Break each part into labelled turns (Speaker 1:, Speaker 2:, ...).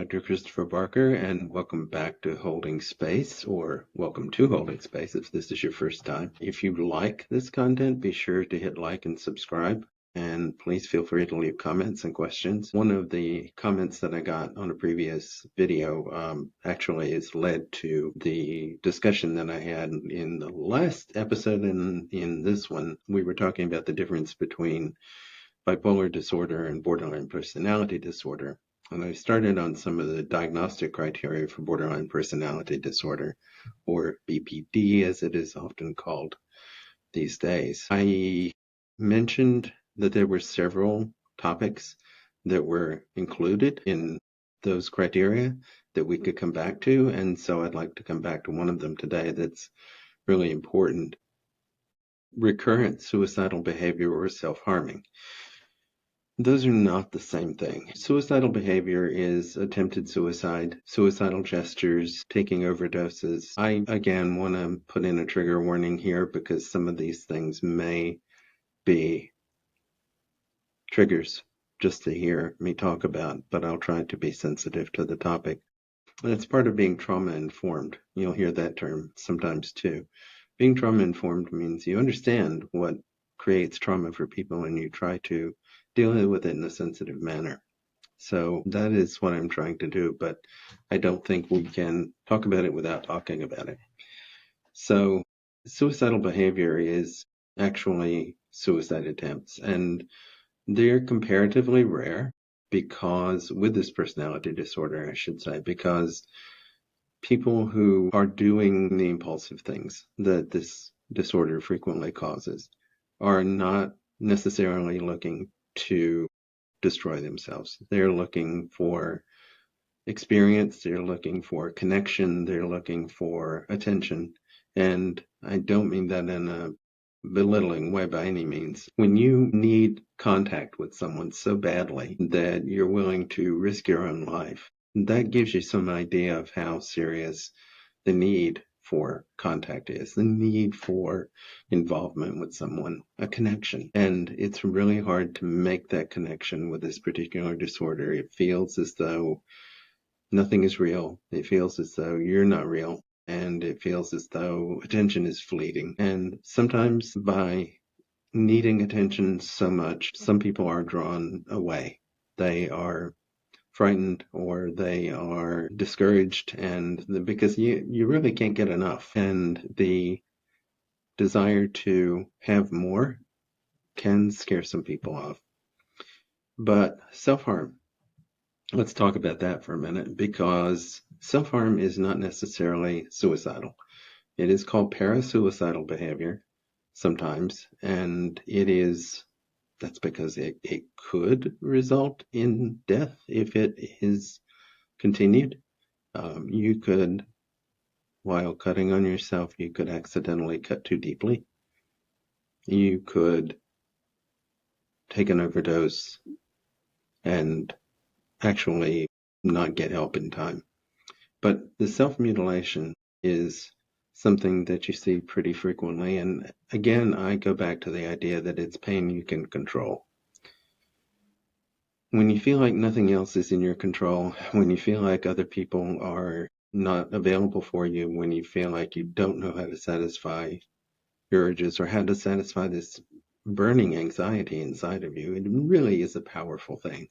Speaker 1: Dr. Christopher Barker, and welcome back to Holding Space, or welcome to Holding Space if this is your first time. If you like this content, be sure to hit like and subscribe, and please feel free to leave comments and questions. One of the comments that I got on a previous video actually has led to the discussion that I had in the last episode, and in this one, we were talking about the difference between bipolar disorder and borderline personality disorder. And I started on some of the diagnostic criteria for borderline personality disorder, or BPD as it is often called these days. I mentioned that there were several topics that were included in those criteria that we could come back to, and so I'd like to come back to one of them today that's really important: recurrent suicidal behavior or self-harming. Those are not the same thing. Suicidal behavior is attempted suicide, suicidal gestures, taking overdoses. I, again, want to put in a trigger warning here because some of these things may be triggers just to hear me talk about, but I'll try to be sensitive to the topic. And it's part of being trauma-informed. You'll hear that term sometimes too. Being trauma-informed means you understand what creates trauma for people and you try to deal with it in a sensitive manner. So that is what I'm trying to do, but I don't think we can talk about it without talking about it. So suicidal behavior is actually suicide attempts, and they're comparatively rare because, with this personality disorder, I should say, because people who are doing the impulsive things that this disorder frequently causes are not necessarily looking to destroy themselves. They're looking for experience, they're looking for connection, they're looking for attention. And I don't mean that in a belittling way by any means. When you need contact with someone so badly that you're willing to risk your own life, that gives you some idea of how serious the need for contact is, the need for involvement with someone, a connection. And it's really hard to make that connection with this particular disorder. It feels as though nothing is real. It feels as though you're not real. And it feels as though attention is fleeting. And sometimes by needing attention so much, some people are drawn away. They are frightened or they are discouraged, and because you really can't get enough, and the desire to have more can scare some people off. But self-harm, let's talk about that for a minute, because self-harm is not necessarily suicidal. It is called parasuicidal behavior sometimes, and that's because it could result in death if it is continued. You could, while cutting on yourself, you could accidentally cut too deeply. You could take an overdose and actually not get help in time. But the self-mutilation is something that you see pretty frequently. And again, I go back to the idea that it's pain you can control. When you feel like nothing else is in your control, when you feel like other people are not available for you, when you feel like you don't know how to satisfy your urges or how to satisfy this burning anxiety inside of you, it really is a powerful thing.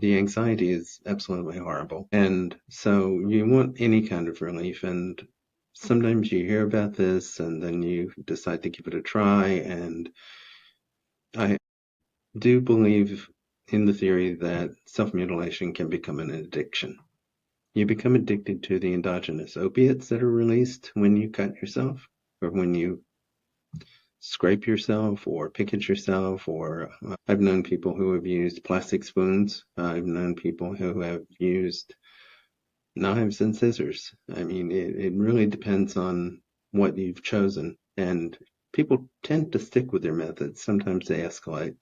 Speaker 1: The anxiety is absolutely horrible. And so you want any kind of relief. And sometimes you hear about this and then you decide to give it a try. And I do believe in the theory that self-mutilation can become an addiction. You become addicted to the endogenous opiates that are released when you cut yourself or when you scrape yourself or pick at yourself, or I've known people who have used plastic spoons. I've known people who have used knives and scissors. I mean, it really depends on what you've chosen, and people tend to stick with their methods. Sometimes they escalate,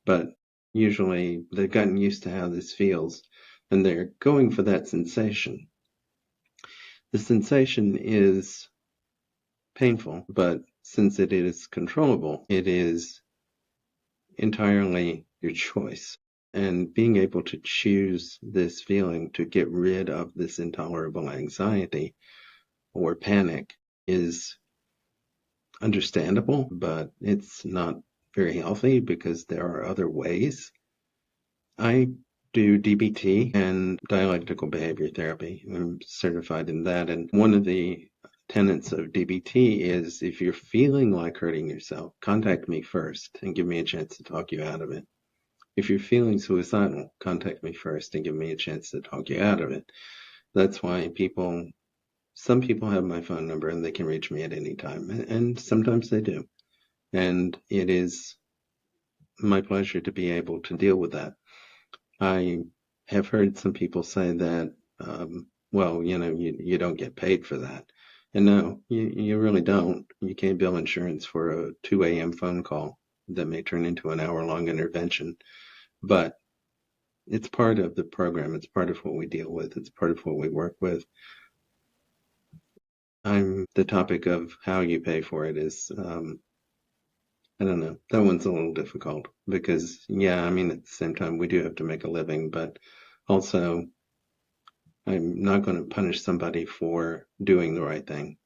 Speaker 1: but usually they've gotten used to how this feels and they're going for that sensation. The sensation is painful, but since it is controllable, it is entirely your choice. And being able to choose this feeling to get rid of this intolerable anxiety or panic is understandable, but it's not very healthy because there are other ways. I do DBT and Dialectical Behavior Therapy. I'm certified in that. And one of the tenets of DBT is if you're feeling like hurting yourself, contact me first and give me a chance to talk you out of it. If you're feeling suicidal, contact me first and give me a chance to talk you out of it. That's why some people have my phone number and they can reach me at any time, and sometimes they do. And it is my pleasure to be able to deal with that. I have heard some people say that, well, you don't get paid for that. And no, you really don't. You can't bill insurance for a 2 a.m. phone call that may turn into an hour-long intervention. But it's part of the program. It's part of what we deal with. It's part of what we work with. The topic of how you pay for it is, I don't know. That one's a little difficult because, yeah, I mean, at the same time, we do have to make a living, but also I'm not going to punish somebody for doing the right thing.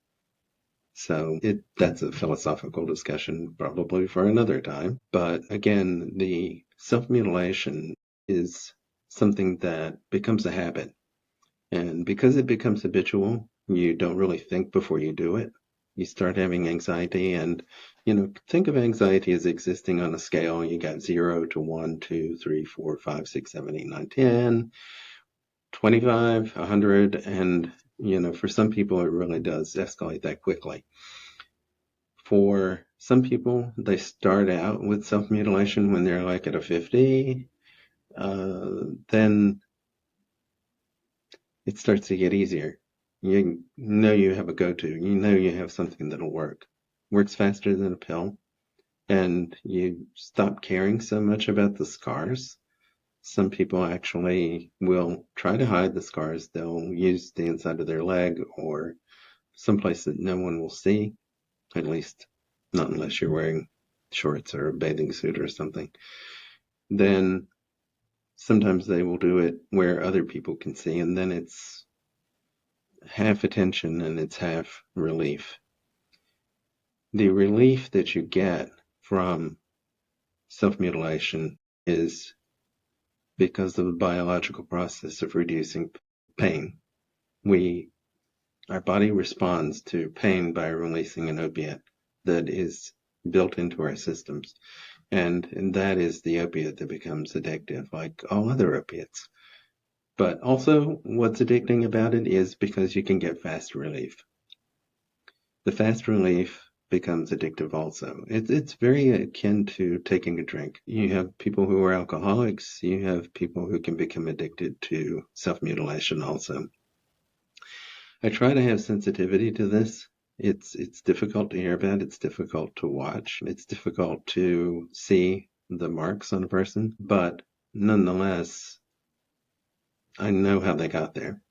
Speaker 1: So that's a philosophical discussion probably for another time. But again, the self-mutilation is something that becomes a habit. And because it becomes habitual, you don't really think before you do it. You start having anxiety and, think of anxiety as existing on a scale. You got 0 to 1, 2, 3, 4, 5, 6, 7, 8, 9, 10, 25, 100. And, for some people, it really does escalate that quickly. For some people, they start out with self-mutilation when they're like at a 50. Then it starts to get easier. You know you have a go-to. You know you have something that'll work. Works faster than a pill. And you stop caring so much about the scars. Some people actually will try to hide the scars. They'll use the inside of their leg or someplace that no one will see, at least not unless you're wearing shorts or a bathing suit or something. Then sometimes they will do it where other people can see, and then it's half attention and it's half relief. The relief that you get from self-mutilation is because of the biological process of reducing pain. Our body responds to pain by releasing an opiate that is built into our systems. And that is the opiate that becomes addictive, like all other opiates. But also, what's addicting about it is because you can get fast relief. The fast relief becomes addictive also. It's very akin to taking a drink. You have people who are alcoholics. You have people who can become addicted to self-mutilation also. I try to have sensitivity to this. It's difficult to hear about. It's difficult to watch. It's difficult to see the marks on a person. But nonetheless, I know how they got there.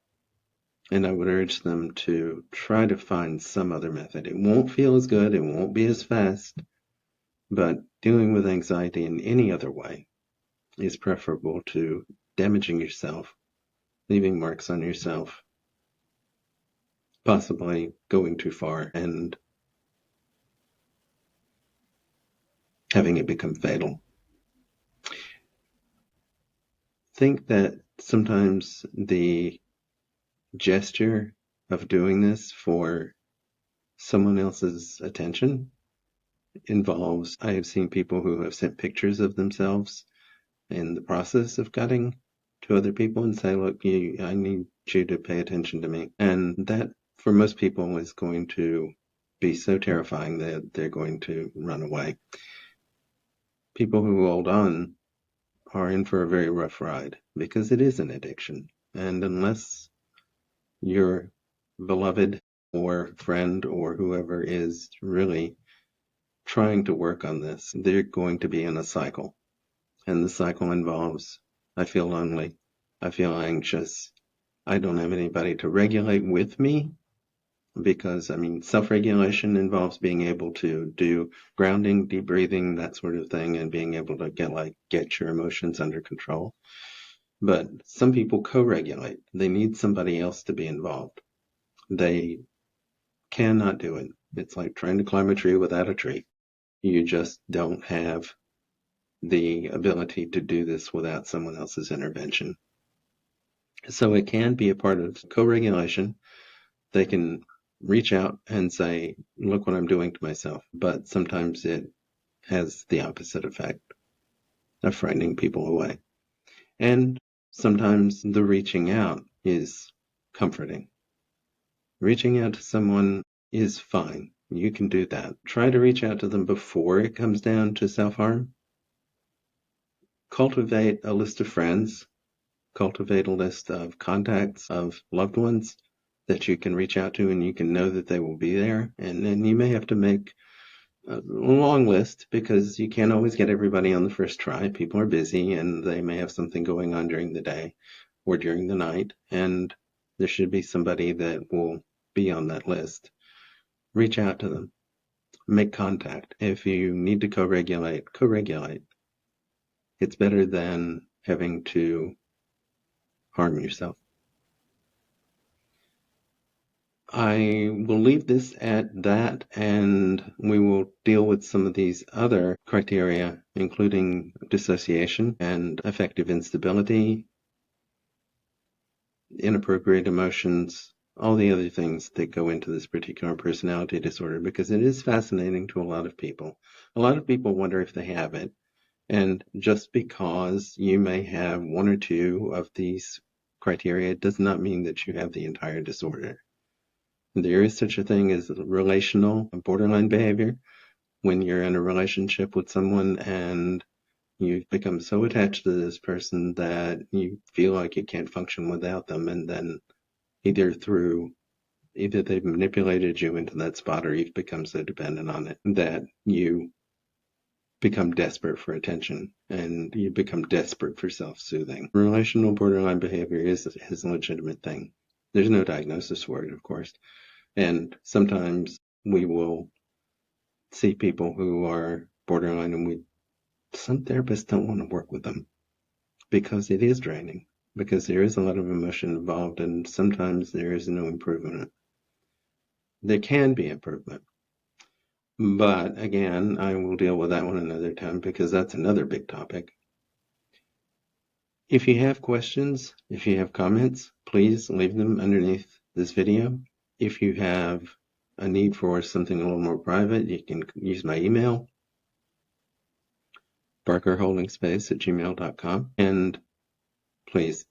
Speaker 1: And I would urge them to try to find some other method. It won't feel as good. It won't be as fast. But dealing with anxiety in any other way is preferable to damaging yourself, leaving marks on yourself, possibly going too far and having it become fatal. Think that sometimes the gesture of doing this for someone else's attention involves, I have seen people who have sent pictures of themselves in the process of cutting to other people and say, look, I need you to pay attention to me. And that, for most people, is going to be so terrifying that they're going to run away. People who hold on are in for a very rough ride because it is an addiction. And unless your beloved or friend or whoever is really trying to work on this, they're going to be in a cycle. And the cycle involves, I feel lonely, I feel anxious, I don't have anybody to regulate with me, because, self-regulation involves being able to do grounding, deep breathing, that sort of thing, and being able to get your emotions under control. But some people co-regulate. They need somebody else to be involved. They cannot do it. It's like trying to climb a tree without a tree. You just don't have the ability to do this without someone else's intervention. So it can be a part of co-regulation. They can reach out and say, look what I'm doing to myself. But sometimes it has the opposite effect of frightening people away. And sometimes the reaching out is comforting. Reaching out to someone is fine. You can do that. Try to reach out to them before it comes down to self-harm. Cultivate a list of friends. Cultivate a list of contacts of loved ones that you can reach out to, and you can know that they will be there. And then you may have to make a long list because you can't always get everybody on the first try. People are busy and they may have something going on during the day or during the night, and there should be somebody that will be on that list. Reach out to them. Make contact. If you need to co-regulate, co-regulate. It's better than having to harm yourself. I will leave this at that, and we will deal with some of these other criteria, including dissociation and affective instability, inappropriate emotions, all the other things that go into this particular personality disorder, because it is fascinating to a lot of people. A lot of people wonder if they have it, and just because you may have one or two of these criteria does not mean that you have the entire disorder. There is such a thing as relational borderline behavior. When you're in a relationship with someone and you become so attached to this person that you feel like you can't function without them, and then either they've manipulated you into that spot or you've become so dependent on it that you become desperate for attention and you become desperate for self-soothing. Relational borderline behavior is a legitimate thing. There's no diagnosis for it, of course. And sometimes we will see people who are borderline and some therapists don't want to work with them because it is draining, because there is a lot of emotion involved and sometimes there is no improvement. There can be improvement. But again, I will deal with that one another time because that's another big topic. If you have questions, if you have comments, please leave them underneath this video. If you have a need for something a little more private, you can use my email, barkerholdingspace@gmail.com. And please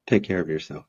Speaker 1: take care of yourself.